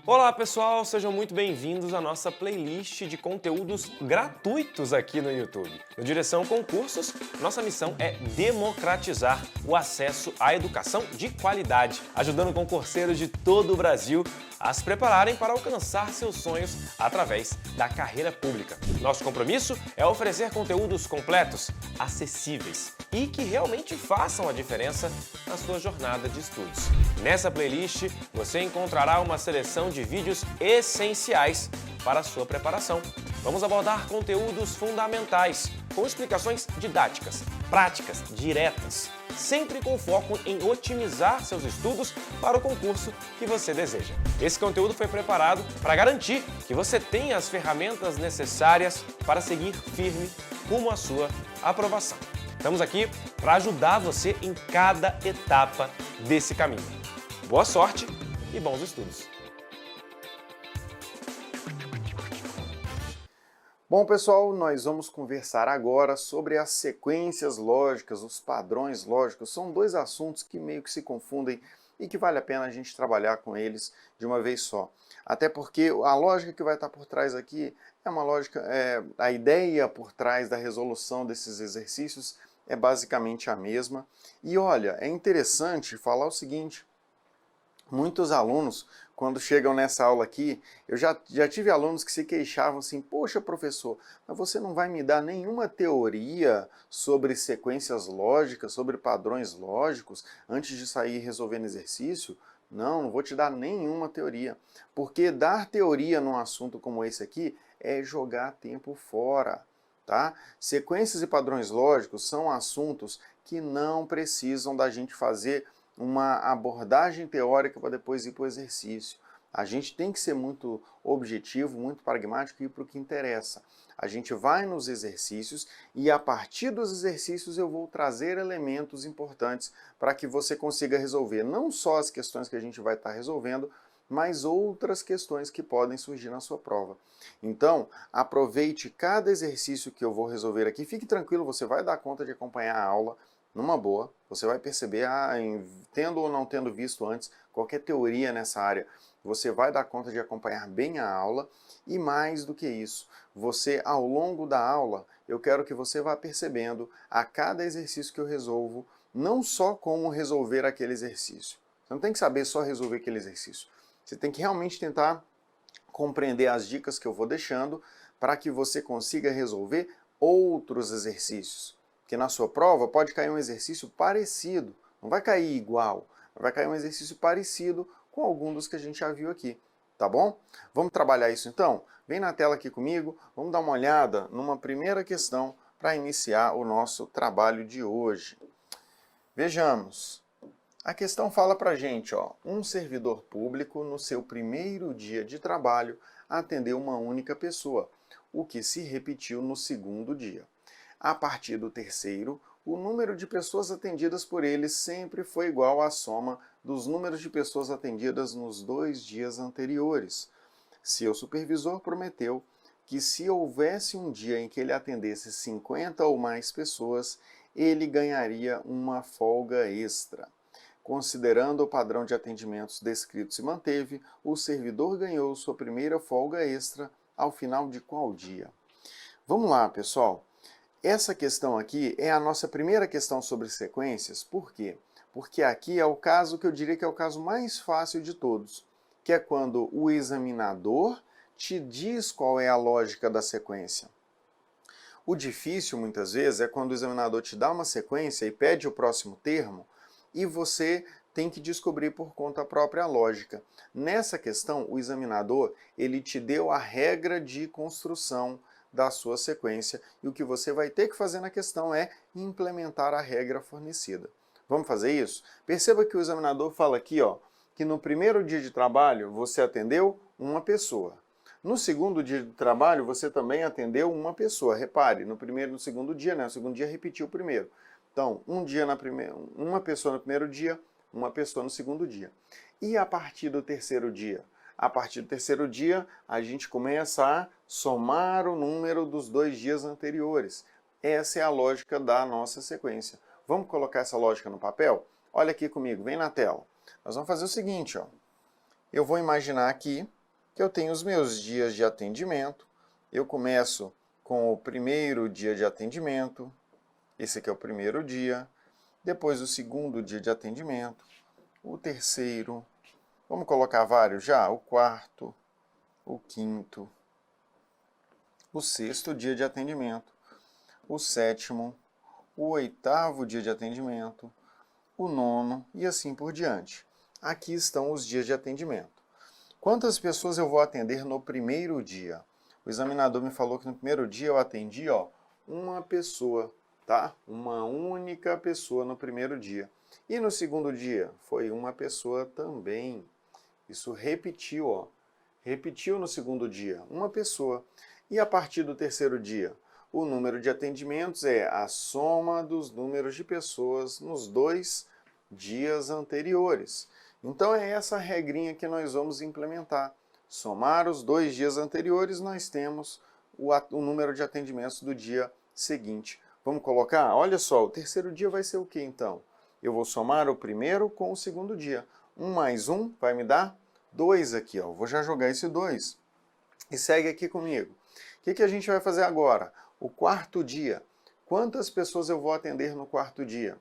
Olá pessoal, sejam muito bem-vindos à nossa playlist de conteúdos gratuitos aqui no YouTube. No Direção Concursos, nossa missão é democratizar o acesso à educação de qualidade, ajudando concurseiros de todo o Brasil a se prepararem para alcançar seus sonhos através da carreira pública. Nosso compromisso é oferecer conteúdos completos, acessíveis e que realmente façam a diferença na sua jornada de estudos. Nessa playlist, você encontrará uma seleção de vídeos essenciais para a sua preparação. Vamos abordar conteúdos fundamentais, com explicações didáticas, práticas, diretas, sempre com foco em otimizar seus estudos para o concurso que você deseja. Esse conteúdo foi preparado para garantir que você tenha as ferramentas necessárias para seguir firme rumo à sua aprovação. Estamos aqui para ajudar você em cada etapa desse caminho. Boa sorte e bons estudos! Bom, pessoal, nós vamos conversar agora sobre as sequências lógicas, os padrões lógicos. São dois assuntos que meio que se confundem e que vale a pena a gente trabalhar com eles de uma vez só. Até porque a lógica que vai estar por trás aqui é uma lógica, a ideia por trás da resolução desses exercícios é basicamente a mesma. E olha, é interessante falar o seguinte: muitos alunos, quando chegam nessa aula aqui, eu já tive alunos que se queixavam assim: poxa, professor, mas você não vai me dar nenhuma teoria sobre sequências lógicas, sobre padrões lógicos, antes de sair resolvendo exercício? Não vou te dar nenhuma teoria, porque dar teoria num assunto como esse aqui é jogar tempo fora, tá? Sequências e padrões lógicos são assuntos que não precisam da gente fazer uma abordagem teórica para depois ir para o exercício. A gente tem que ser muito objetivo, muito pragmático e ir para o que interessa. A gente vai nos exercícios e a partir dos exercícios eu vou trazer elementos importantes para que você consiga resolver não só as questões que a gente vai estar resolvendo, mas outras questões que podem surgir na sua prova. Então, aproveite cada exercício que eu vou resolver aqui. Fique tranquilo, você vai dar conta de acompanhar a aula numa boa. Você vai perceber, tendo ou não tendo visto antes qualquer teoria nessa área, você vai dar conta de acompanhar bem a aula. E mais do que isso, você, ao longo da aula, eu quero que você vá percebendo a cada exercício que eu resolvo, não só como resolver aquele exercício. Você não tem que saber só resolver aquele exercício. Você tem que realmente tentar compreender as dicas que eu vou deixando para que você consiga resolver outros exercícios. Porque na sua prova pode cair um exercício parecido, não vai cair igual, vai cair um exercício parecido com algum dos que a gente já viu aqui, tá bom? Vamos trabalhar isso então? Vem na tela aqui comigo, vamos dar uma olhada numa primeira questão para iniciar o nosso trabalho de hoje. Vejamos. A questão fala pra gente, um servidor público no seu primeiro dia de trabalho atendeu uma única pessoa, o que se repetiu no segundo dia. A partir do terceiro, o número de pessoas atendidas por ele sempre foi igual à soma dos números de pessoas atendidas nos 2 dias anteriores. Seu supervisor prometeu que se houvesse um dia em que ele atendesse 50 ou mais pessoas, ele ganharia uma folga extra. Considerando o padrão de atendimentos descrito se manteve, o servidor ganhou sua primeira folga extra ao final de qual dia? Vamos lá, pessoal. Essa questão aqui é a nossa primeira questão sobre sequências. Por quê? Porque aqui é o caso que eu diria que é o caso mais fácil de todos, que é quando o examinador te diz qual é a lógica da sequência. O difícil, muitas vezes, é quando o examinador te dá uma sequência e pede o próximo termo, e você tem que descobrir por conta própria a lógica. Nessa questão, o examinador ele te deu a regra de construção da sua sequência, e o que você vai ter que fazer na questão é implementar a regra fornecida. Vamos fazer isso? Perceba que o examinador fala aqui, que no primeiro dia de trabalho você atendeu uma pessoa. No segundo dia de trabalho você também atendeu uma pessoa. Repare, no primeiro e no segundo dia, né? O segundo dia repetiu o primeiro. Então, uma pessoa no primeiro dia, uma pessoa no segundo dia. E a partir do terceiro dia? A partir do terceiro dia, a gente começa a somar o número dos 2 dias anteriores. Essa é a lógica da nossa sequência. Vamos colocar essa lógica no papel? Olha aqui comigo, vem na tela. Nós vamos fazer o seguinte, Eu vou imaginar aqui que eu tenho os meus dias de atendimento. Eu começo com o primeiro dia de atendimento, esse aqui é o primeiro dia, depois o segundo dia de atendimento, o terceiro, vamos colocar vários já? O quarto, o quinto, o sexto dia de atendimento, o sétimo, o oitavo dia de atendimento, o nono e assim por diante. Aqui estão os dias de atendimento. Quantas pessoas eu vou atender no primeiro dia? O examinador me falou que no primeiro dia eu atendi, uma pessoa, tá? Uma única pessoa no primeiro dia. E no segundo dia foi uma pessoa também. Isso repetiu, repetiu no segundo dia, uma pessoa. E a partir do terceiro dia? O número de atendimentos é a soma dos números de pessoas nos 2 dias anteriores. Então é essa regrinha que nós vamos implementar. Somar os 2 dias anteriores, nós temos o número de atendimentos do dia seguinte. Vamos colocar? Olha só, o terceiro dia vai ser o que então? Eu vou somar o primeiro com o segundo dia. 1 mais 1 vai me dar 2 aqui, ó. Vou já jogar esse 2. E segue aqui comigo. O que a gente vai fazer agora? O quarto dia. Quantas pessoas eu vou atender no quarto dia?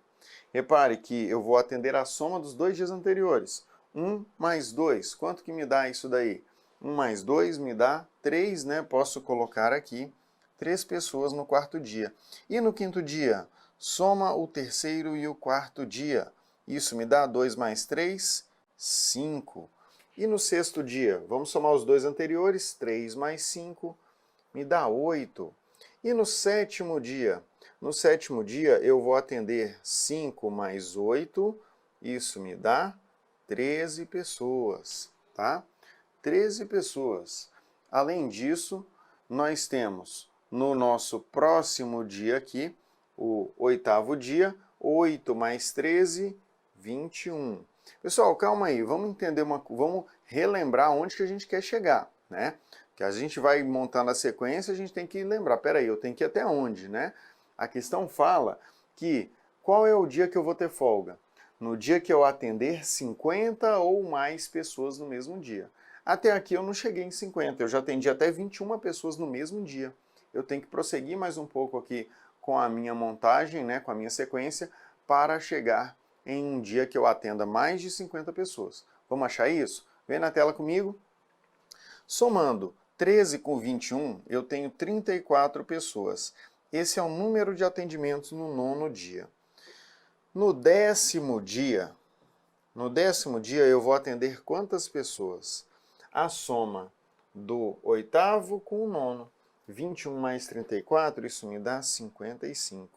Repare que eu vou atender a soma dos 2 dias anteriores. 1 mais 2. Quanto que me dá isso daí? 1 mais 2 me dá 3, né? Posso colocar aqui 3 pessoas no quarto dia. E no quinto dia? Soma o terceiro e o quarto dia. Isso me dá 2 mais 3, 5. E no sexto dia? Vamos somar os 2 anteriores. 3 mais 5 me dá 8. E no sétimo dia? No sétimo dia eu vou atender 5 mais 8, isso me dá 13 pessoas, tá? 13 pessoas. Além disso, nós temos no nosso próximo dia aqui, o oitavo dia, 8 mais 13, 21. Pessoal, calma aí, vamos entender vamos relembrar onde que a gente quer chegar, né? Que a gente vai montando a sequência, a gente tem que lembrar, peraí, eu tenho que ir até onde, né? A questão fala que qual é o dia que eu vou ter folga? No dia que eu atender 50 ou mais pessoas no mesmo dia. Até aqui eu não cheguei em 50, eu já atendi até 21 pessoas no mesmo dia. Eu tenho que prosseguir mais um pouco aqui com a minha montagem, né, com a minha sequência, para chegar em um dia que eu atenda mais de 50 pessoas. Vamos achar isso? Vem na tela comigo. Somando 13 com 21, eu tenho 34 pessoas. Esse é o número de atendimentos no 9º dia. No 10º dia eu vou atender quantas pessoas? A soma do 8º com o 9º. 21 mais 34, isso me dá 55.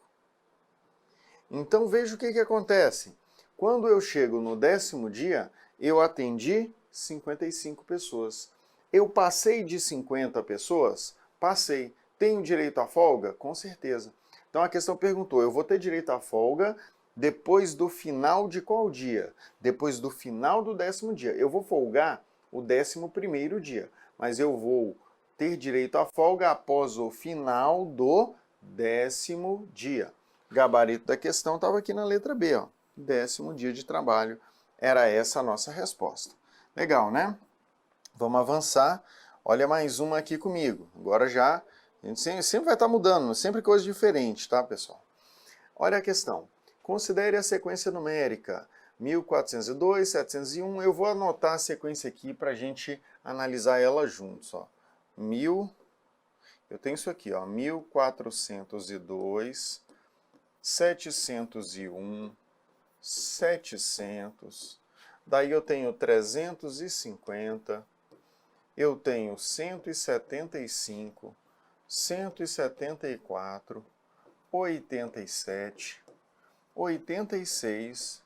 Então veja o que acontece. Quando eu chego no 10º dia, eu atendi 55 pessoas. Eu passei de 50 pessoas? Passei. Tenho direito à folga? Com certeza. Então a questão perguntou, eu vou ter direito à folga depois do final de qual dia? Depois do final do 10º dia. Eu vou folgar o 11º dia, mas eu vou ter direito à folga após o final do 10º dia. O gabarito da questão estava aqui na letra B, ó. 10º dia de trabalho. Era essa a nossa resposta. Legal, né? Vamos avançar. Olha mais uma aqui comigo. Agora já, a gente sempre vai estar mudando, sempre coisa diferente, tá, pessoal? Olha a questão. Considere a sequência numérica 1402, 701. Eu vou anotar a sequência aqui para a gente analisar ela juntos, ó. Eu tenho isso aqui, ó, 1402, 701, 700, daí eu tenho 350, eu tenho 175, 174, 87, 86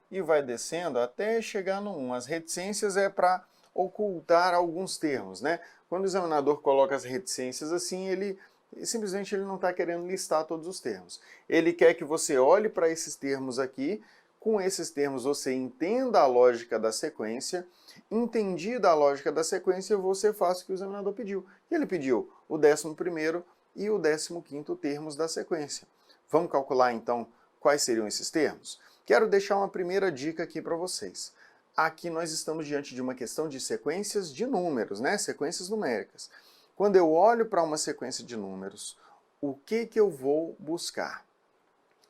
e vai descendo até chegar no 1. As reticências é para ocultar alguns termos, né? Quando o examinador coloca as reticências assim, ele simplesmente não está querendo listar todos os termos. Ele quer que você olhe para esses termos aqui, com esses termos você entenda a lógica da sequência, entendida a lógica da sequência, você faz o que o examinador pediu. E ele pediu o 11º e o 15º termos da sequência. Vamos calcular então quais seriam esses termos? Quero deixar uma primeira dica aqui para vocês. aqui nós estamos diante de uma questão de sequências de números, né? Sequências numéricas. Quando eu olho para uma sequência de números, o que eu vou buscar?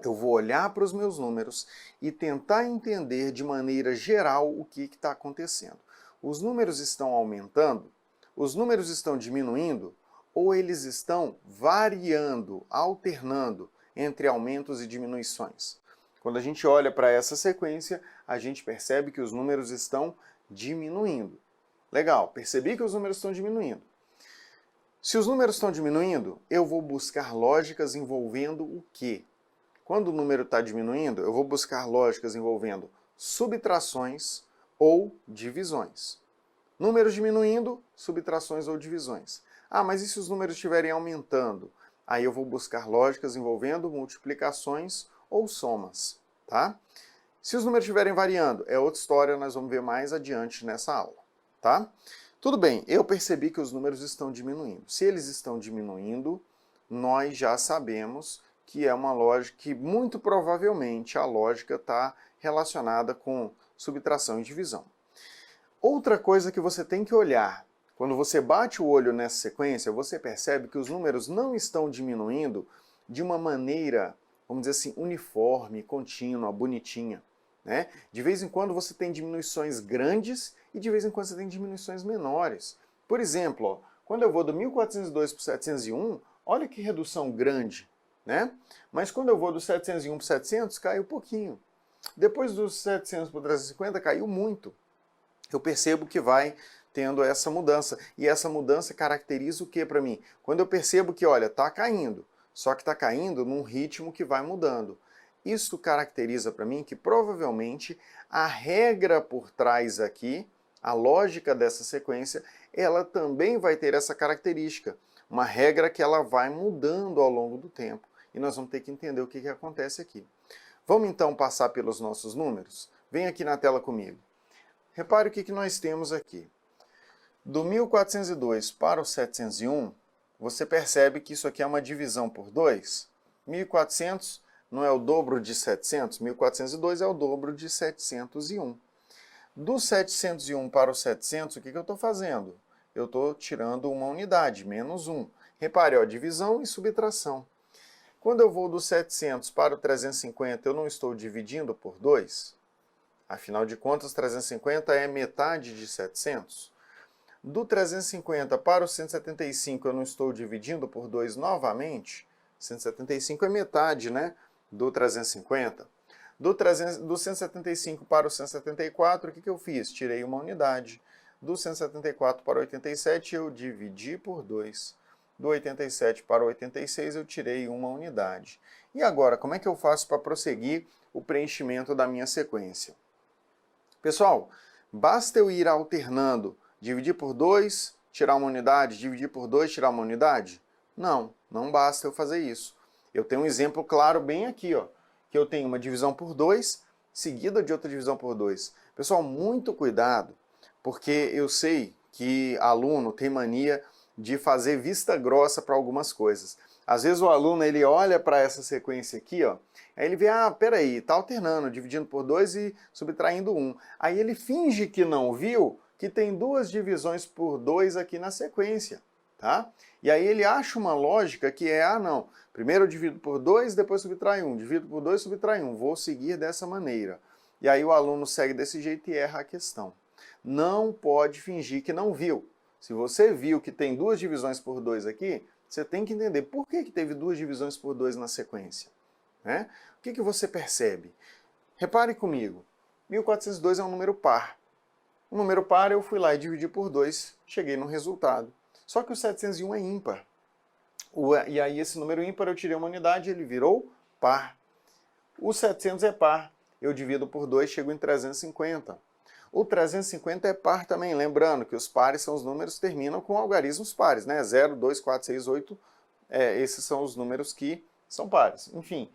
Eu vou olhar para os meus números e tentar entender de maneira geral o que está acontecendo. Os números estão aumentando? Os números estão diminuindo? Ou eles estão variando, alternando entre aumentos e diminuições? Quando a gente olha para essa sequência, a gente percebe que os números estão diminuindo. Legal, percebi que os números estão diminuindo. Se os números estão diminuindo, eu vou buscar lógicas envolvendo o quê? Quando o número está diminuindo, eu vou buscar lógicas envolvendo subtrações ou divisões. Números diminuindo, subtrações ou divisões. Ah, mas e se os números estiverem aumentando? Aí eu vou buscar lógicas envolvendo multiplicações ou somas, tá? Se os números estiverem variando, é outra história, nós vamos ver mais adiante nessa aula, tá? Tudo bem, eu percebi que os números estão diminuindo. Se eles estão diminuindo, nós já sabemos que é uma lógica que muito provavelmente a lógica está relacionada com subtração e divisão. Outra coisa que você tem que olhar, quando você bate o olho nessa sequência, você percebe que os números não estão diminuindo de uma maneira, vamos dizer assim, uniforme, contínua, bonitinha, né? De vez em quando você tem diminuições grandes e de vez em quando você tem diminuições menores. Por exemplo, ó, quando eu vou do 1402 para o 701, olha que redução grande, né? Mas quando eu vou do 701 para o 700, caiu pouquinho. Depois dos 700 para o 350, caiu muito. Eu percebo que vai tendo essa mudança. E essa mudança caracteriza o que para mim? Quando eu percebo que, olha, está caindo, só que está caindo num ritmo que vai mudando. Isso caracteriza para mim que provavelmente a regra por trás aqui, a lógica dessa sequência, ela também vai ter essa característica. Uma regra que ela vai mudando ao longo do tempo. E nós vamos ter que entender o que acontece aqui. Vamos então passar pelos nossos números? Vem aqui na tela comigo. Repare o que nós temos aqui. Do 1402 para o 701, você percebe que isso aqui é uma divisão por 2. 1400 não é o dobro de 700, 1402 é o dobro de 701. Do 701 para o 700, o que eu estou fazendo? Eu estou tirando uma unidade, menos 1. Repare, ó, divisão e subtração. Quando eu vou do 700 para o 350, eu não estou dividindo por 2? Afinal de contas, 350 é metade de 700. Do 350 para o 175, eu não estou dividindo por 2 novamente? 175 é metade, né, do 350. Do 175 para o 174, o que eu fiz? Tirei uma unidade. Do 174 para o 87, eu dividi por 2. Do 87 para o 86, eu tirei uma unidade. E agora, como é que eu faço para prosseguir o preenchimento da minha sequência? Pessoal, basta eu ir alternando, dividir por 2, tirar uma unidade, dividir por 2, tirar uma unidade? Não, não basta eu fazer isso. Eu tenho um exemplo claro bem aqui, ó, que eu tenho uma divisão por 2, seguida de outra divisão por 2. Pessoal, muito cuidado, porque eu sei que aluno tem mania de fazer vista grossa para algumas coisas. Às vezes o aluno ele olha para essa sequência aqui, ó, aí ele vê, ah, peraí, está alternando, dividindo por 2 e subtraindo 1. Aí ele finge que não viu que tem duas divisões por 2 aqui na sequência, tá? E aí ele acha uma lógica que é, ah não, primeiro eu divido por 2, depois subtrai 1, divido por 2, subtrai 1, vou seguir dessa maneira. E aí o aluno segue desse jeito e erra a questão. Não pode fingir que não viu. Se você viu que tem duas divisões por 2 aqui, você tem que entender por que teve duas divisões por 2 na sequência, né? O que você percebe? Repare comigo, 1402 é um número par. Um número par eu fui lá e dividi por 2, cheguei no resultado. Só que o 701 é ímpar. E aí esse número ímpar eu tirei uma unidade e ele virou par. O 700 é par, eu divido por 2, chego em 350. O 350 é par também, lembrando que os pares são os números que terminam com algarismos pares, né? 0, 2, 4, 6, 8, esses são os números que são pares. Enfim,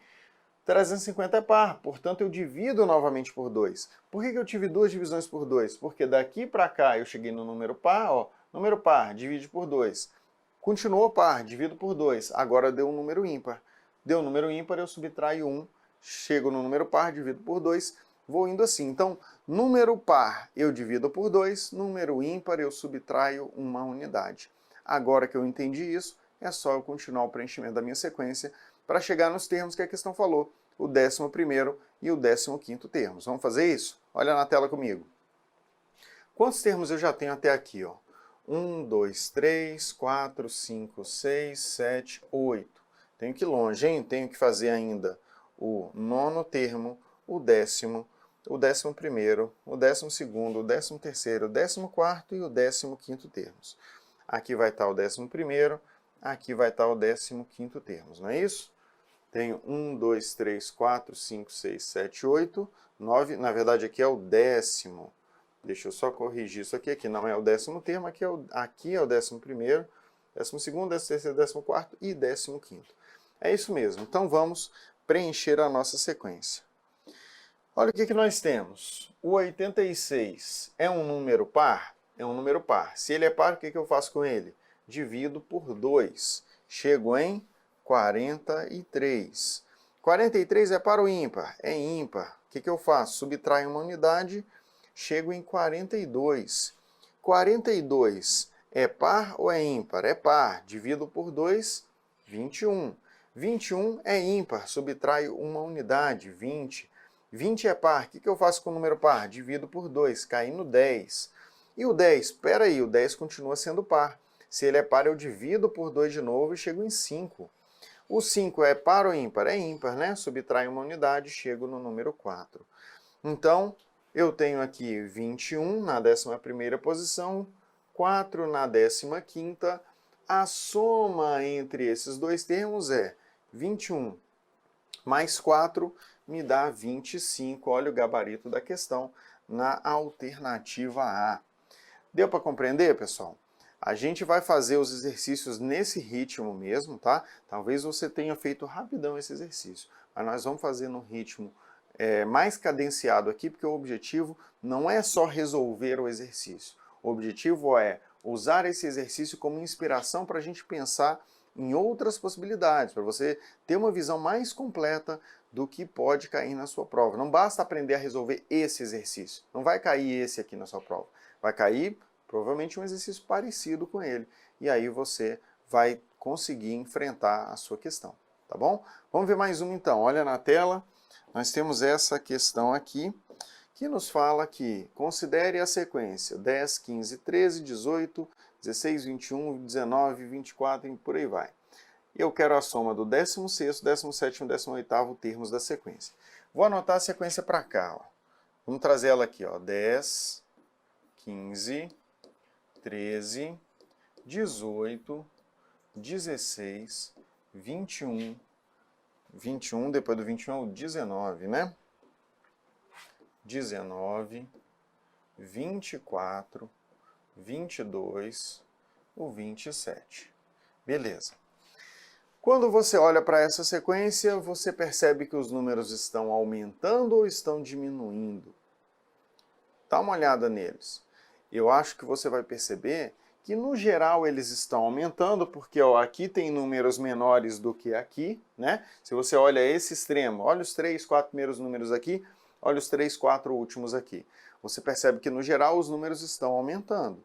350 é par, portanto eu divido novamente por 2. Por que eu tive duas divisões por 2? Porque daqui para cá eu cheguei no número par, ó, número par, divide por 2. Continuou par, divido por 2. Agora deu um número ímpar. Deu um número ímpar, eu subtraio 1, chego no número par, divido por 2, vou indo assim. Então, número par eu divido por 2, número ímpar eu subtraio uma unidade. Agora que eu entendi isso, é só eu continuar o preenchimento da minha sequência para chegar nos termos que a questão falou, o 11º e o 15º termos. Vamos fazer isso? Olha na tela comigo. Quantos termos eu já tenho até aqui? 1, 2, 3, 4, 5, 6, 7, 8. Tenho que ir longe, hein? Tenho que fazer ainda o 9º termo, o 10º, o 11º, o 12º, o 13º, o 14º e o 15º termos. Aqui vai estar o 11º, aqui vai estar o 15º termos, não é isso? Tenho 1, 2, 3, 4, 5, 6, 7, 8, 9. Na verdade, aqui é o 10º. Deixa eu só corrigir isso aqui. Aqui não é o 10º termo, aqui é o 11º, 12º, 13º, 14º e 15º. É isso mesmo. Então vamos preencher a nossa sequência. Olha o que nós temos. O 86 é um número par? É um número par. Se ele é par, o que eu faço com ele? Divido por 2. Chego em 43. 43 é par ou ímpar? É ímpar. O que eu faço? Subtraio uma unidade, chego em 42. 42 é par ou é ímpar? É par. Divido por 2, 21. 21 é ímpar. Subtraio uma unidade, 20. 20 é par. O que eu faço com o número par? Divido por 2, cai no 10. E o 10? Espera aí, o 10 continua sendo par. Se ele é par, eu divido por 2 de novo e chego em 5. O 5 é par ou ímpar? É ímpar, né? Subtrai uma unidade, chego no número 4. Então, eu tenho aqui 21 na 11ª posição, 4 na 15ª. A soma entre esses dois termos é 21 mais 4 me dá 25. Olha o gabarito da questão na alternativa A. Deu para compreender, pessoal? A gente vai fazer os exercícios nesse ritmo mesmo, tá? Talvez você tenha feito rapidão esse exercício, mas nós vamos fazer no ritmo mais cadenciado aqui, porque o objetivo não é só resolver o exercício. O objetivo é usar esse exercício como inspiração para a gente pensar em outras possibilidades, para você ter uma visão mais completa do que pode cair na sua prova. Não basta aprender a resolver esse exercício, não vai cair esse aqui na sua prova. Vai cair provavelmente um exercício parecido com ele, e aí você vai conseguir enfrentar a sua questão, tá bom? Vamos ver mais uma então, olha na tela, nós temos essa questão aqui, que nos fala que considere a sequência 10, 15, 13, 18, 16, 21, 19, 24 e por aí vai. Eu quero a soma do 16º, 17º e 18º termos da sequência. Vou anotar a sequência para cá, ó. Vamos trazer ela aqui, ó, 10, 15, 13, 18, 16, 21, 21, depois do 21 é o 19, né? 19, 24, 22, o 27. Beleza. Quando você olha para essa sequência, você percebe que os números estão aumentando ou estão diminuindo? Dá uma olhada neles. Eu acho que você vai perceber que, no geral, eles estão aumentando, porque ó, aqui tem números menores do que aqui, né? Se você olha esse extremo, olha os 3, 4 primeiros números aqui, olha os 3, 4 últimos aqui. Você percebe que, no geral, os números estão aumentando.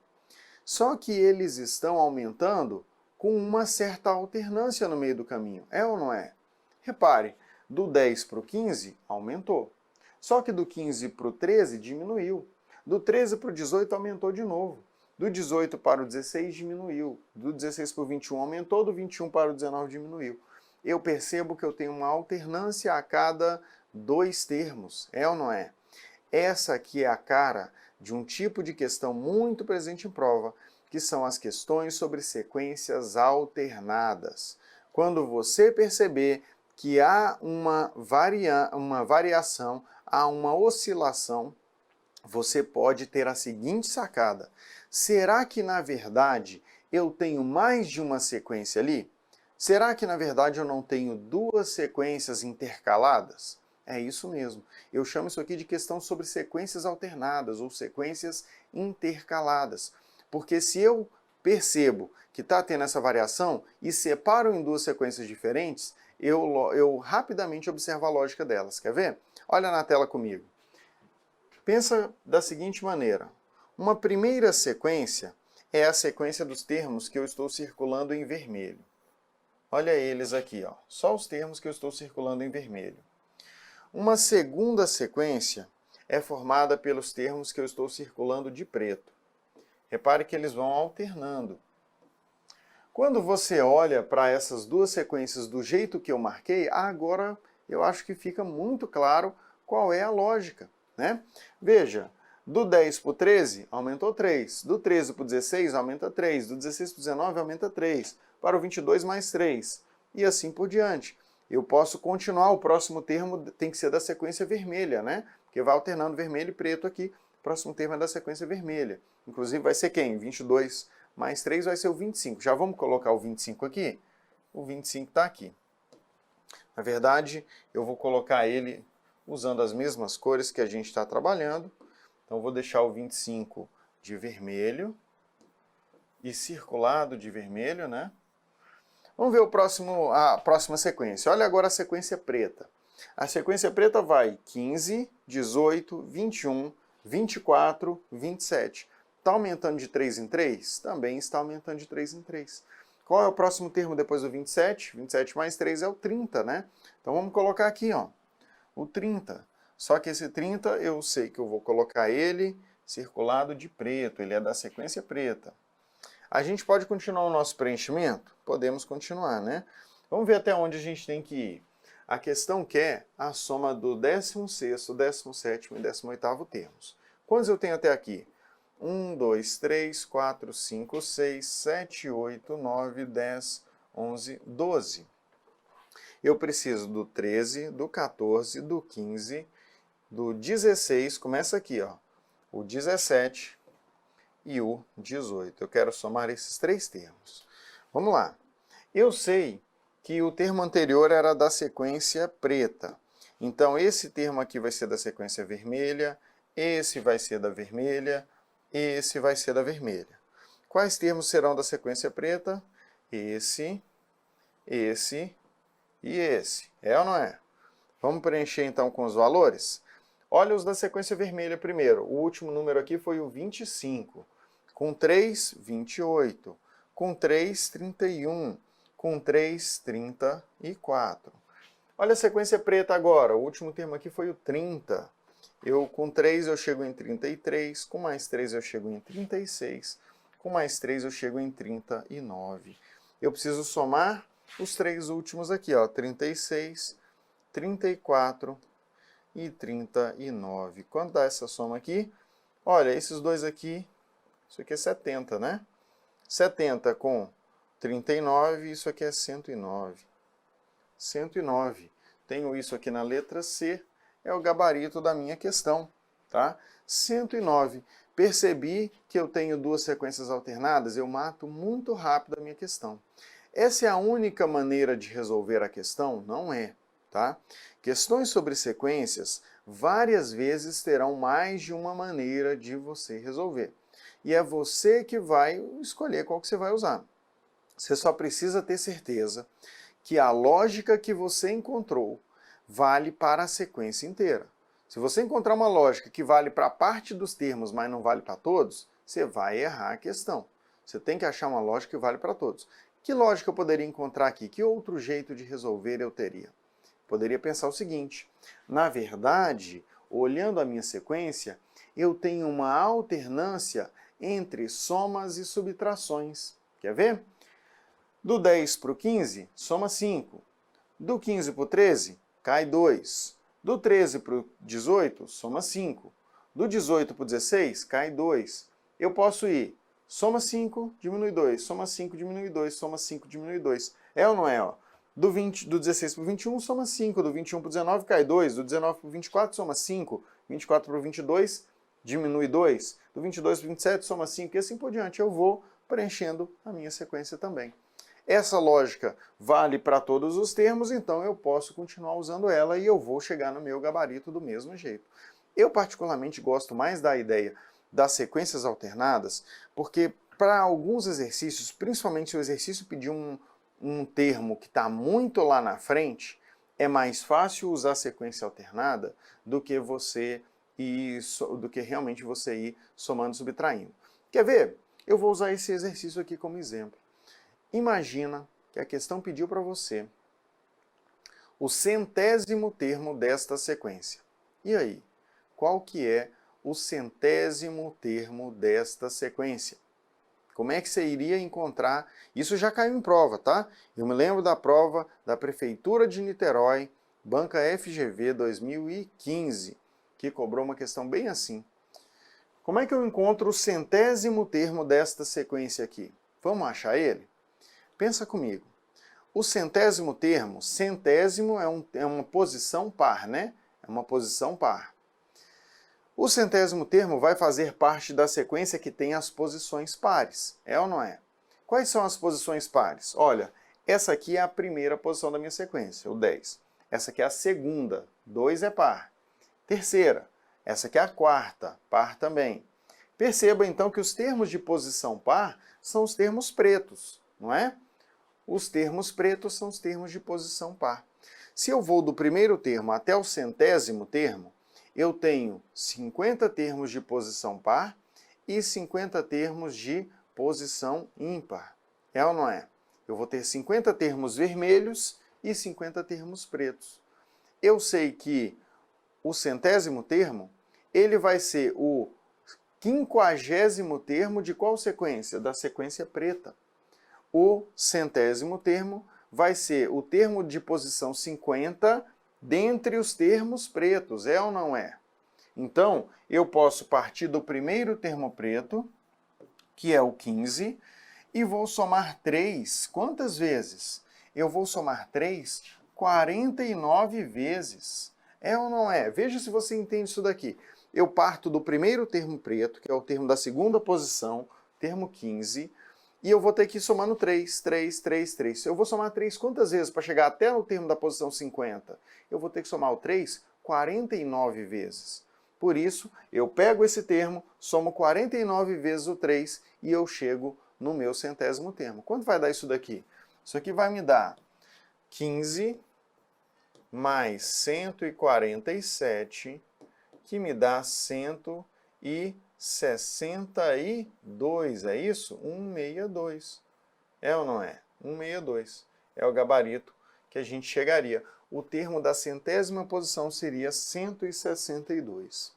Só que eles estão aumentando com uma certa alternância no meio do caminho. É ou não é? Repare, do 10 para o 15, aumentou. Só que do 15 para o 13, diminuiu. Do 13 para o 18, aumentou de novo. Do 18 para o 16, diminuiu. Do 16 para o 21, aumentou. Do 21 para o 19, diminuiu. Eu percebo que eu tenho uma alternância a cada 2 termos. É ou não é? Essa aqui é a cara de um tipo de questão muito presente em prova, que são as questões sobre sequências alternadas. Quando você perceber que há uma variação, há uma oscilação, você pode ter a seguinte sacada: será que, na verdade, eu tenho mais de uma sequência ali? Será que, na verdade, eu não tenho 2 sequências intercaladas? É isso mesmo. Eu chamo isso aqui de questão sobre sequências alternadas ou sequências intercaladas. Porque se eu percebo que está tendo essa variação e separo em 2 sequências diferentes, eu rapidamente observo a lógica delas. Quer ver? Olha na tela comigo. Pensa da seguinte maneira. Uma primeira sequência é a sequência dos termos que eu estou circulando em vermelho. Olha eles aqui, ó. Só os termos que eu estou circulando em vermelho. Uma segunda sequência é formada pelos termos que eu estou circulando de preto. Repare que eles vão alternando. Quando você olha para essas duas sequências do jeito que eu marquei, agora eu acho que fica muito claro qual é a lógica, né? Veja, do 10 para o 13, aumentou 3. Do 13 para o 16, aumenta 3. Do 16 para o 19, aumenta 3. Para o 22, mais 3. E assim por diante. Eu posso continuar, o próximo termo tem que ser da sequência vermelha, né? Porque vai alternando vermelho e preto aqui. O próximo termo é da sequência vermelha. Inclusive vai ser quem? 22 mais 3 vai ser o 25. Já vamos colocar o 25 aqui? O 25 está aqui. Na verdade, eu vou colocar ele usando as mesmas cores que a gente está trabalhando. Então, vou deixar o 25 de vermelho e circulado de vermelho, né? Vamos ver a próxima sequência. Olha agora a sequência preta. A sequência preta vai 15, 18, 21, 24, 27. Está aumentando de 3 em 3? Também está aumentando de 3 em 3. Qual é o próximo termo depois do 27? 27 mais 3 é o 30, né? Então vamos colocar aqui, ó, o 30. Só que esse 30 eu sei que eu vou colocar ele circulado de preto, ele é da sequência preta. A gente pode continuar o nosso preenchimento? Podemos continuar, né? Vamos ver até onde a gente tem que ir. A questão quer a soma do 16º, 17º e 18º termos. Quantos eu tenho até aqui? 1, 2, 3, 4, 5, 6, 7, 8, 9, 10, 11, 12. Eu preciso do 13, do 14, do 15, do 16, começa aqui, ó, o 17 e o 18. Eu quero somar esses três termos. Vamos lá. Eu sei que o termo anterior era da sequência preta. Então, esse termo aqui vai ser da sequência vermelha, esse vai ser da vermelha, esse vai ser da vermelha. Quais termos serão da sequência preta? Esse e esse. É ou não é? Vamos preencher então com os valores? Olha os da sequência vermelha primeiro. O último número aqui foi o 25. Com 3, 28. Com 3, 31. Com 3, 34. Olha a sequência preta agora. O último termo aqui foi o 30. Com 3 eu chego em 33. Com mais 3 eu chego em 36. Com mais 3 eu chego em 39. Eu preciso somar os três últimos aqui, ó, 36, 34 e 39. Quanto dá essa soma aqui? Olha, esses dois aqui, isso aqui é 70, né? 70 com 39, isso aqui é 109. 109. Tenho isso aqui na letra C, é o gabarito da minha questão, tá? 109. Percebi que eu tenho duas sequências alternadas, eu mato muito rápido a minha questão. Essa é a única maneira de resolver a questão? Não é, tá? Questões sobre sequências, várias vezes terão mais de uma maneira de você resolver. E é você que vai escolher qual que você vai usar. Você só precisa ter certeza que a lógica que você encontrou vale para a sequência inteira. Se você encontrar uma lógica que vale para parte dos termos, mas não vale para todos, você vai errar a questão. Você tem que achar uma lógica que vale para todos. Que lógica eu poderia encontrar aqui? Que outro jeito de resolver eu teria? Poderia pensar o seguinte: na verdade, olhando a minha sequência, eu tenho uma alternância entre somas e subtrações. Quer ver? Do 10 para o 15, soma 5. Do 15 para o 13, cai 2. Do 13 para o 18, soma 5. Do 18 para o 16, cai 2. Eu posso ir soma 5, diminui 2, soma 5, diminui 2, soma 5, diminui 2. É ou não é? Ó? Do 16 para o 21, soma 5. Do 21 para o 19, cai 2. Do 19 para o 24, soma 5. 24 para o 22, diminui 2. Do 22 para o 27, soma 5. E assim por diante. Eu vou preenchendo a minha sequência também. Essa lógica vale para todos os termos, então eu posso continuar usando ela e eu vou chegar no meu gabarito do mesmo jeito. Eu particularmente gosto mais da ideia das sequências alternadas, porque para alguns exercícios, principalmente se o exercício pedir um termo que está muito lá na frente, é mais fácil usar sequência alternada do que você do que realmente você ir somando e subtraindo. Quer ver? Eu vou usar esse exercício aqui como exemplo. Imagina que a questão pediu para você o 100º termo desta sequência. E aí? Qual que é o 100º termo desta sequência? Como é que você iria encontrar? Isso já caiu em prova, tá? Eu me lembro da prova da Prefeitura de Niterói, Banca FGV 2015, que cobrou uma questão bem assim. Como é que eu encontro o 100º termo desta sequência aqui? Vamos achar ele? Pensa comigo. O 100º termo, centésimo é uma posição par, né? É uma posição par. O 100º termo vai fazer parte da sequência que tem as posições pares, é ou não é? Quais são as posições pares? Olha, essa aqui é a primeira posição da minha sequência, o 10. Essa aqui é a segunda, 2 é par. Terceira, essa aqui é a quarta, par também. Perceba então que os termos de posição par são os termos pretos, não é? Os termos pretos são os termos de posição par. Se eu vou do primeiro termo até o 100º termo, eu tenho 50 termos de posição par e 50 termos de posição ímpar. É ou não é? Eu vou ter 50 termos vermelhos e 50 termos pretos. Eu sei que o 100º termo, ele vai ser o 50º termo de qual sequência? Da sequência preta. O 100º termo vai ser o termo de posição 50 dentre os termos pretos, é ou não é? Então, eu posso partir do primeiro termo preto, que é o 15, e vou somar 3. Quantas vezes? Eu vou somar 3 49 vezes. É ou não é? Veja se você entende isso daqui. Eu parto do primeiro termo preto, que é o termo da segunda posição, termo 15, e eu vou ter que ir somando 3, 3, 3, 3. Eu vou somar 3 quantas vezes para chegar até no termo da posição 50? Eu vou ter que somar o 3 49 vezes. Por isso, eu pego esse termo, somo 49 vezes o 3 e eu chego no meu 100º termo. Quanto vai dar isso daqui? Isso aqui vai me dar 15 mais 147, que me dá 162, é isso? 162. É ou não é? 162. É o gabarito que a gente chegaria. O termo da 100ª posição seria 162.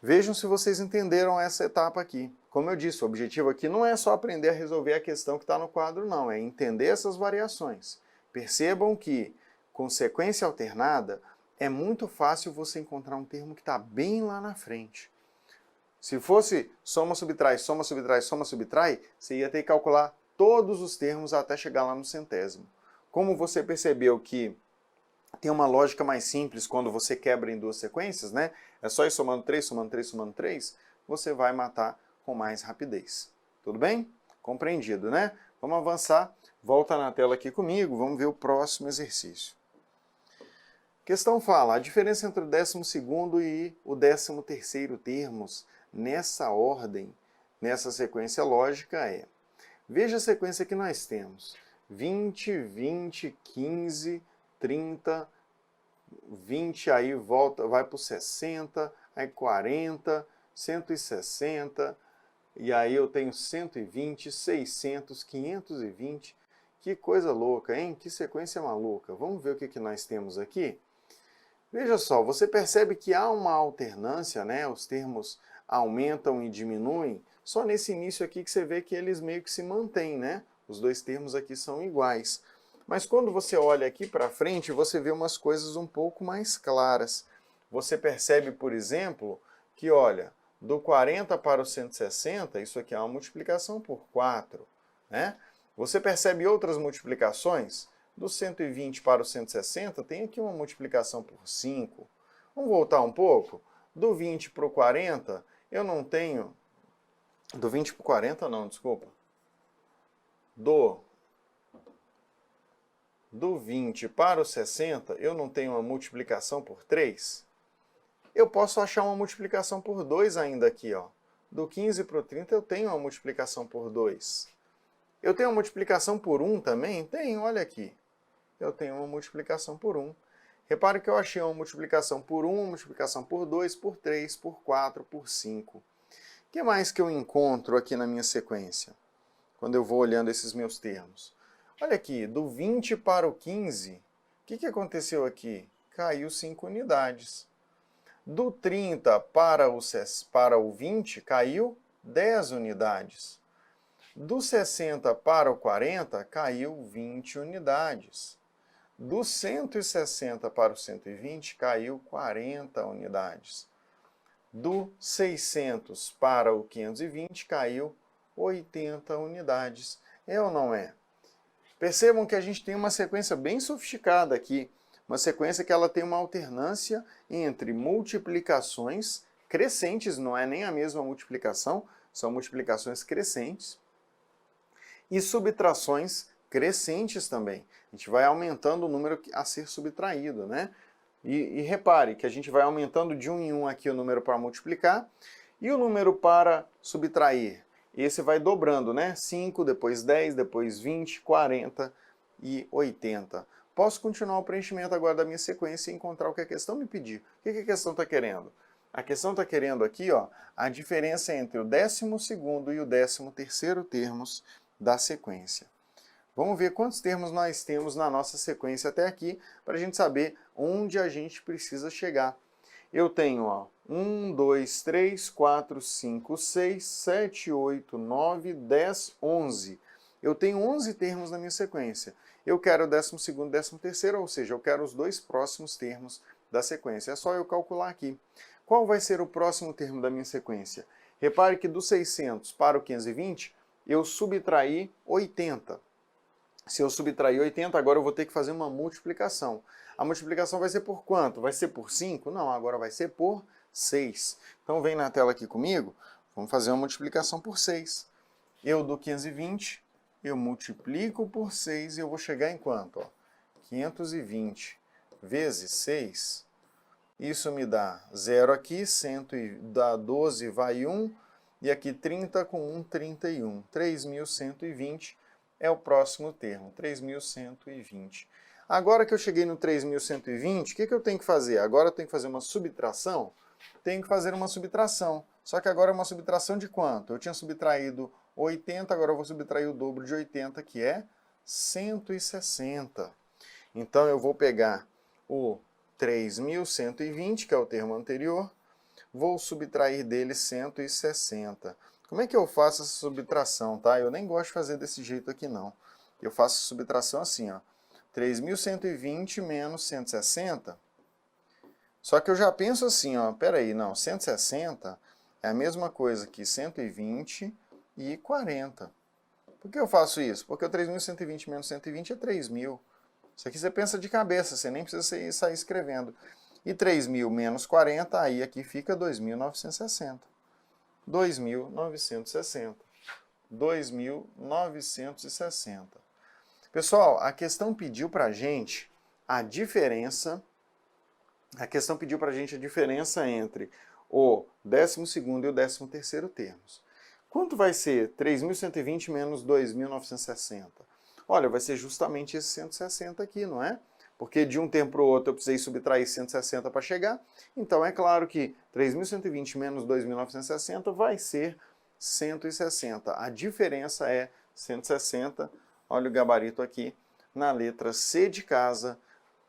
Vejam se vocês entenderam essa etapa aqui. Como eu disse, o objetivo aqui não é só aprender a resolver a questão que está no quadro, não. É entender essas variações. Percebam que, com sequência alternada, é muito fácil você encontrar um termo que está bem lá na frente. Se fosse soma, subtrai, soma, subtrai, soma, subtrai, você ia ter que calcular todos os termos até chegar lá no 100º. Como você percebeu que tem uma lógica mais simples quando você quebra em duas sequências, né? É só ir somando 3, somando 3, somando 3, você vai matar com mais rapidez. Tudo bem? Compreendido, né? Vamos avançar. Volta na tela aqui comigo, vamos ver o próximo exercício. A questão fala, a diferença entre o 12º e o 13º termos nessa ordem, nessa sequência lógica é... Veja a sequência que nós temos. 20, 20, 15, 30, 20, aí volta, vai para o 60, aí 40, 160, e aí eu tenho 120, 600, 520. Que coisa louca, hein? Que sequência maluca. Vamos ver o que nós temos aqui? Veja só, você percebe que há uma alternância, né? Os termos aumentam e diminuem. Só nesse início aqui que você vê que eles meio que se mantêm, né? Os dois termos aqui são iguais. Mas quando você olha aqui para frente, você vê umas coisas um pouco mais claras. Você percebe, por exemplo, que, olha, do 40 para o 160, isso aqui é uma multiplicação por 4, né? Você percebe outras multiplicações? Do 120 para o 160, tem aqui uma multiplicação por 5. Vamos voltar um pouco? Do 20 para o 40, eu não tenho... Do 20 para o 40, não, desculpa. Do 20 para o 60, eu não tenho uma multiplicação por 3. Eu posso achar uma multiplicação por 2 ainda aqui, ó. Do 15 para o 30, eu tenho uma multiplicação por 2. Eu tenho uma multiplicação por 1 também? Tenho, olha aqui. Eu tenho uma multiplicação por 1. Repare que eu achei uma multiplicação por 1, uma multiplicação por 2, por 3, por 4, por 5. O que mais que eu encontro aqui na minha sequência, quando eu vou olhando esses meus termos? Olha aqui, do 20 para o 15, o que aconteceu aqui? Caiu 5 unidades. Do 30 para o 20, caiu 10 unidades. Do 60 para o 40, caiu 20 unidades. Do 160 para o 120, caiu 40 unidades. Do 600 para o 520, caiu 80 unidades. É ou não é? Percebam que a gente tem uma sequência bem sofisticada aqui. Uma sequência que ela tem uma alternância entre multiplicações crescentes, não é nem a mesma multiplicação, são multiplicações crescentes, e subtrações crescentes também. A gente vai aumentando o número a ser subtraído, né? E repare que a gente vai aumentando de 1 em 1 aqui o número para multiplicar, e o número para subtrair. Esse vai dobrando, né? 5, depois 10, depois 20, 40 e 80. Posso continuar o preenchimento agora da minha sequência e encontrar o que a questão me pediu. O que a questão está querendo? A questão está querendo aqui, ó, a diferença entre o 12º e o 13º termos da sequência. Vamos ver quantos termos nós temos na nossa sequência até aqui, para a gente saber onde a gente precisa chegar. Eu tenho, ó, 1, 2, 3, 4, 5, 6, 7, 8, 9, 10, 11. Eu tenho 11 termos na minha sequência. Eu quero o 12º e 13º, ou seja, eu quero os dois próximos termos da sequência. É só eu calcular aqui. Qual vai ser o próximo termo da minha sequência? Repare que do 600 para o 520, eu subtraí 80. Se eu subtrair 80, agora eu vou ter que fazer uma multiplicação. A multiplicação vai ser por quanto? Vai ser por 5? Não, agora vai ser por 6. Então vem na tela aqui comigo, vamos fazer uma multiplicação por 6. Eu do 520, eu multiplico por 6 e eu vou chegar em quanto? Ó, 520 vezes 6, isso me dá 0 aqui, 100 dá 12 vai 1, e aqui 30 com 1, 31. 3.120 é o próximo termo, 3.120. Agora que eu cheguei no 3.120, o que eu tenho que fazer? Agora eu tenho que fazer uma subtração? Tenho que fazer uma subtração. Só que agora é uma subtração de quanto? Eu tinha subtraído 80, agora eu vou subtrair o dobro de 80, que é 160. Então eu vou pegar o 3.120, que é o termo anterior, vou subtrair dele 160. Como é que eu faço essa subtração, tá? Eu nem gosto de fazer desse jeito aqui, não. Eu faço a subtração assim, ó. 3.120 menos 160. Só que eu já penso assim, ó, peraí, não, 160 é a mesma coisa que 120 e 40. Por que eu faço isso? Porque o 3.120 menos 120 é 3.000. Isso aqui você pensa de cabeça, você nem precisa sair escrevendo. E 3.000 menos 40, aí aqui fica 2.960. 2.960. 2.960. Pessoal, a questão pediu para a gente a diferença. A questão pediu para a gente a diferença entre o 12º e o 13º termos. Quanto vai ser 3.120 menos 2.960? Olha, vai ser justamente esse 160 aqui, não é? Porque de um termo para o outro eu precisei subtrair 160 para chegar. Então é claro que 3.120 menos 2.960 vai ser 160. A diferença é 160. Olha o gabarito aqui na letra C de casa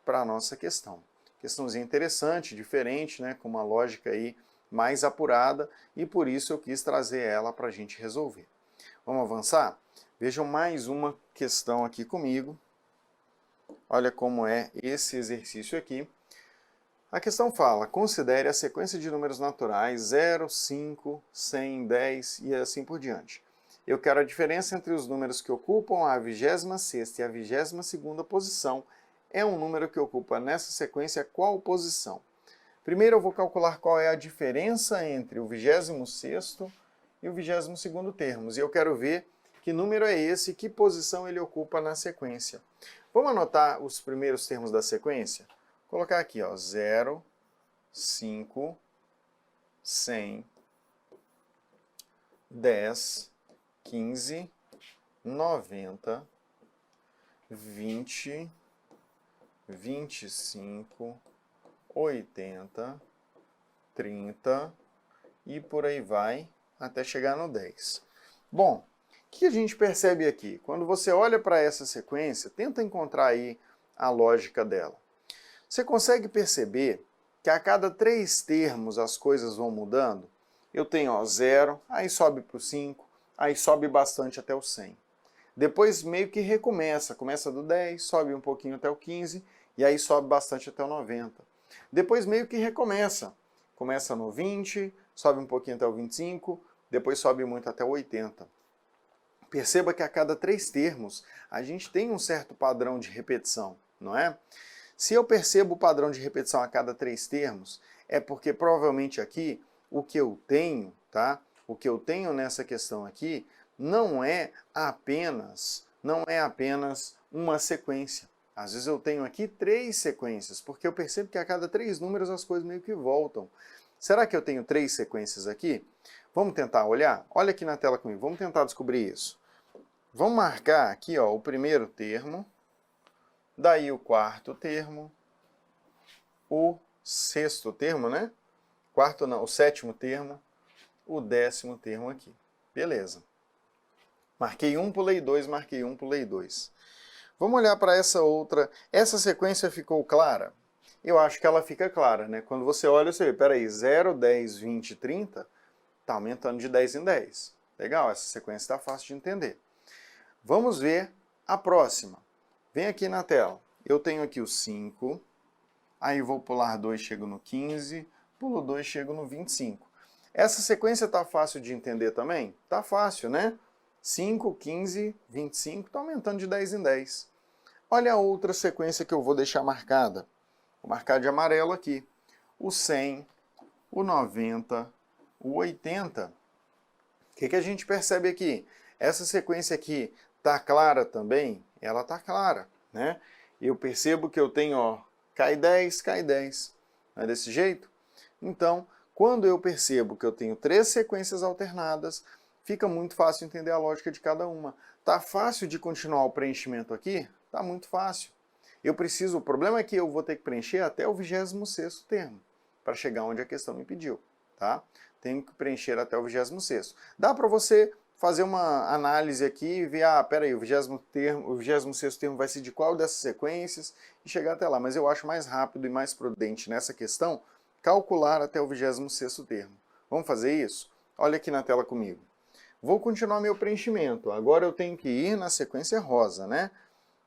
para a nossa questão. Questãozinha interessante, diferente, né, com uma lógica aí mais apurada, e por isso eu quis trazer ela para a gente resolver. Vamos avançar? Vejam mais uma questão aqui comigo. Olha como é esse exercício aqui. A questão fala, considere a sequência de números naturais 0, 5, 100, 10 e assim por diante. Eu quero a diferença entre os números que ocupam a 26ª e a 22ª posição. É um número que ocupa nessa sequência qual posição? Primeiro eu vou calcular qual é a diferença entre o 26º e o 22º termos. E eu quero ver que número é esse e que posição ele ocupa na sequência. Vamos anotar os primeiros termos da sequência? Vou colocar aqui, ó, 0, 5, 100, 10, 15, 90, 20, 25, 80, 30 e por aí vai até chegar no 10. Bom, o que a gente percebe aqui? Quando você olha para essa sequência, tenta encontrar aí a lógica dela. Você consegue perceber que a cada 3 termos as coisas vão mudando? Eu tenho 0, aí sobe para o 5, aí sobe bastante até o 100. Depois meio que recomeça, começa do 10, sobe um pouquinho até o 15, e aí sobe bastante até o 90. Depois meio que recomeça, começa no 20, sobe um pouquinho até o 25, depois sobe muito até o 80. Perceba que a cada 3 termos a gente tem um certo padrão de repetição, não é? Se eu percebo o padrão de repetição a cada 3 termos, é porque provavelmente aqui o que eu tenho, tá? O que eu tenho nessa questão aqui não é apenas uma sequência. Às vezes eu tenho aqui 3 sequências, porque eu percebo que a cada 3 números as coisas meio que voltam. Será que eu tenho 3 sequências aqui? Vamos tentar olhar? Olha aqui na tela comigo, vamos tentar descobrir isso. Vamos marcar aqui, ó, o primeiro termo, daí o quarto termo, o sexto termo, né? Quarto não, o sétimo termo, o 10º termo aqui. Beleza. Marquei 1, pulei 2, marquei 1, pulei 2. Vamos olhar para essa outra. Essa sequência ficou clara? Eu acho que ela fica clara, né? Quando você olha, você vê, peraí, 0, 10, 20, 30, está aumentando de 10 em 10. Legal, essa sequência está fácil de entender. Vamos ver a próxima. Vem aqui na tela. Eu tenho aqui o 5, aí vou pular 2, chego no 15, pulo 2, chego no 25. Essa sequência está fácil de entender também? Está fácil, né? 5, 15, 25, está aumentando de 10 em 10. Olha a outra sequência que eu vou deixar marcada. Vou marcar de amarelo aqui. O 100, o 90, o 80. O que a gente percebe aqui? Essa sequência aqui está clara também? Ela está clara, né? Eu percebo que eu tenho, ó, cai 10, cai 10. Não é desse jeito? Então, quando eu percebo que eu tenho 3 sequências alternadas, fica muito fácil entender a lógica de cada uma. Tá fácil de continuar o preenchimento aqui? Tá muito fácil. O problema é que eu vou ter que preencher até o 26º termo, para chegar onde a questão me pediu, tá? Tenho que preencher até o 26º. Dá para você fazer uma análise aqui e ver, peraí, o 26º termo vai ser de qual dessas sequências e chegar até lá. Mas eu acho mais rápido e mais prudente nessa questão calcular até o 26º termo. Vamos fazer isso? Olha aqui na tela comigo. Vou continuar meu preenchimento. Agora eu tenho que ir na sequência rosa, né?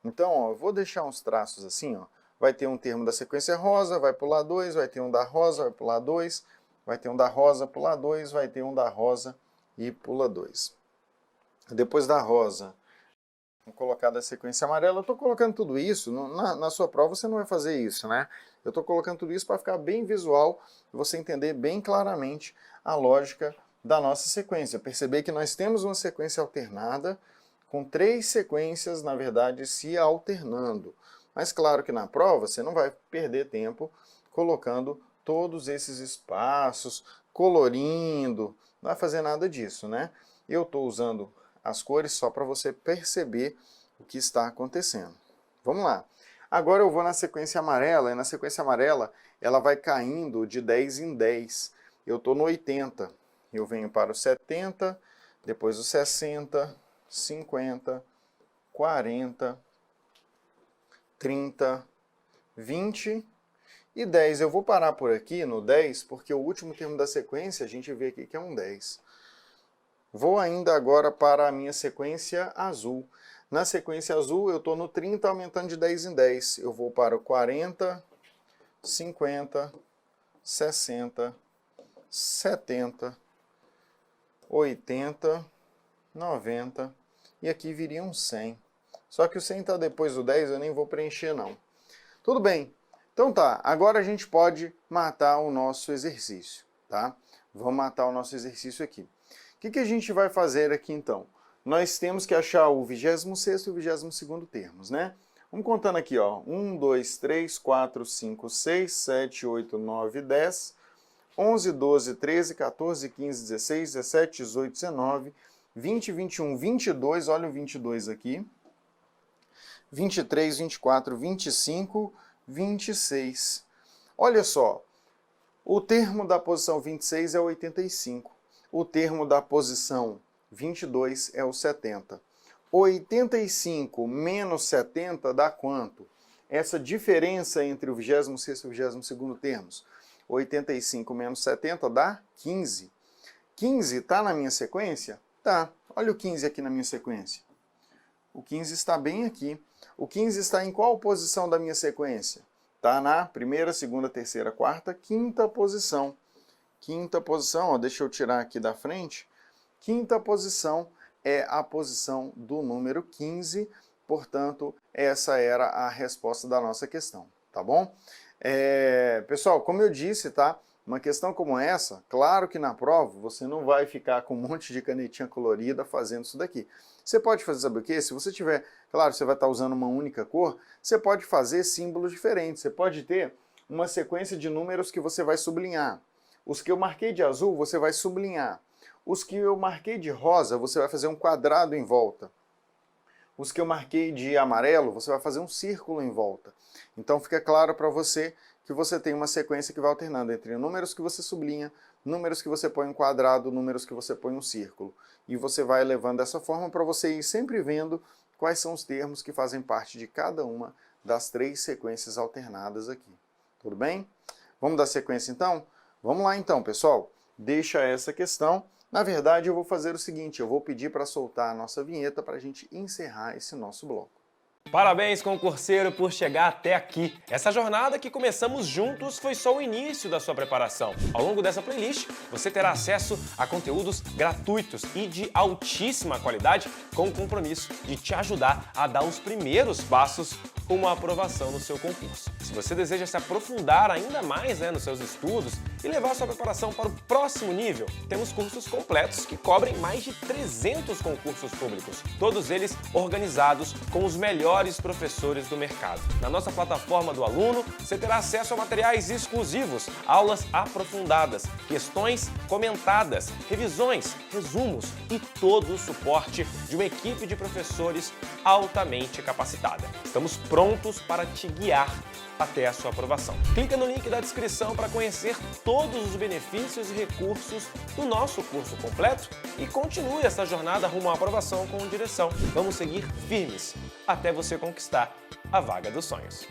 Então, ó, eu vou deixar uns traços assim, ó. Vai ter um termo da sequência rosa, vai pular 2, vai ter um da rosa, vai pular 2, vai ter um da rosa, pular 2, vai ter um da rosa e pula 2. Depois da rosa, vou colocar da sequência amarela. Eu estou colocando tudo isso, na sua prova você não vai fazer isso, né? Eu estou colocando tudo isso para ficar bem visual e você entender bem claramente a lógica da nossa sequência. Perceber que nós temos uma sequência alternada com 3 sequências, na verdade, se alternando. Mas claro que na prova você não vai perder tempo colocando todos esses espaços, colorindo, não vai fazer nada disso, né? Eu estou usando as cores só para você perceber o que está acontecendo. Vamos lá. Agora eu vou na sequência amarela, e na sequência amarela ela vai caindo de 10 em 10. Eu estou no 80. Eu venho para o 70, depois o 60, 50, 40, 30, 20 e 10. Eu vou parar por aqui no 10, porque o último termo da sequência a gente vê aqui que é um 10. Vou ainda agora para a minha sequência azul. Na sequência azul eu estou no 30, aumentando de 10 em 10. Eu vou para o 40, 50, 60, 70, 80, 90 e aqui viria um 100. Só que o 100 está depois do 10, eu nem vou preencher não. Tudo bem. Então tá, agora a gente pode matar o nosso exercício, tá? Vamos matar o nosso exercício aqui. O que a gente vai fazer aqui então? Nós temos que achar o 26º e o 22º termos, né? Vamos contando aqui, ó. 1, 2, 3, 4, 5, 6, 7, 8, 9, 10, 11, 12, 13, 14, 15, 16, 17, 18, 19, 20, 21, 22, olha o 22 aqui, 23, 24, 25, 26. Olha só, o termo da posição 26 é 85. O termo da posição 22 é o 70. 85 menos 70 dá quanto? Essa diferença entre o 26º e o 22º termos. 85 menos 70 dá 15. 15 está na minha sequência? Tá. Olha o 15 aqui na minha sequência. O 15 está bem aqui. O 15 está em qual posição da minha sequência? Está na primeira, segunda, terceira, quarta, quinta posição. Quinta posição, ó, deixa eu tirar aqui da frente. Quinta posição é a posição do número 15, portanto, essa era a resposta da nossa questão, tá bom? Pessoal, como eu disse, tá? Uma questão como essa, claro que na prova você não vai ficar com um monte de canetinha colorida fazendo isso daqui. Você pode fazer, sabe o quê? Se você tiver, claro, você vai estar usando uma única cor, você pode fazer símbolos diferentes. Você pode ter uma sequência de números que você vai sublinhar. Os que eu marquei de azul, você vai sublinhar. Os que eu marquei de rosa, você vai fazer um quadrado em volta. Os que eu marquei de amarelo, você vai fazer um círculo em volta. Então fica claro para você que você tem uma sequência que vai alternando entre números que você sublinha, números que você põe um quadrado, números que você põe um círculo. E você vai levando dessa forma para você ir sempre vendo quais são os termos que fazem parte de cada uma das 3 sequências alternadas aqui. Tudo bem? Vamos dar sequência então? Vamos lá então, pessoal. Deixa essa questão. Na verdade, eu vou fazer o seguinte, eu vou pedir para soltar a nossa vinheta para a gente encerrar esse nosso bloco. Parabéns, concurseiro, por chegar até aqui. Essa jornada que começamos juntos foi só o início da sua preparação. Ao longo dessa playlist, você terá acesso a conteúdos gratuitos e de altíssima qualidade, com o compromisso de te ajudar a dar os primeiros passos rumo à aprovação no seu concurso. Se você deseja se aprofundar ainda mais nos seus estudos e levar sua preparação para o próximo nível, temos cursos completos que cobrem mais de 300 concursos públicos, todos eles organizados com os melhores professores do mercado. Na nossa plataforma do aluno, você terá acesso a materiais exclusivos, aulas aprofundadas, questões comentadas, revisões, resumos e todo o suporte de uma equipe de professores altamente capacitada. Estamos prontos para te guiar até a sua aprovação. Clica no link da descrição para conhecer todos os benefícios e recursos do nosso curso completo e continue essa jornada rumo à aprovação com direção. Vamos seguir firmes até você conquistar a vaga dos sonhos.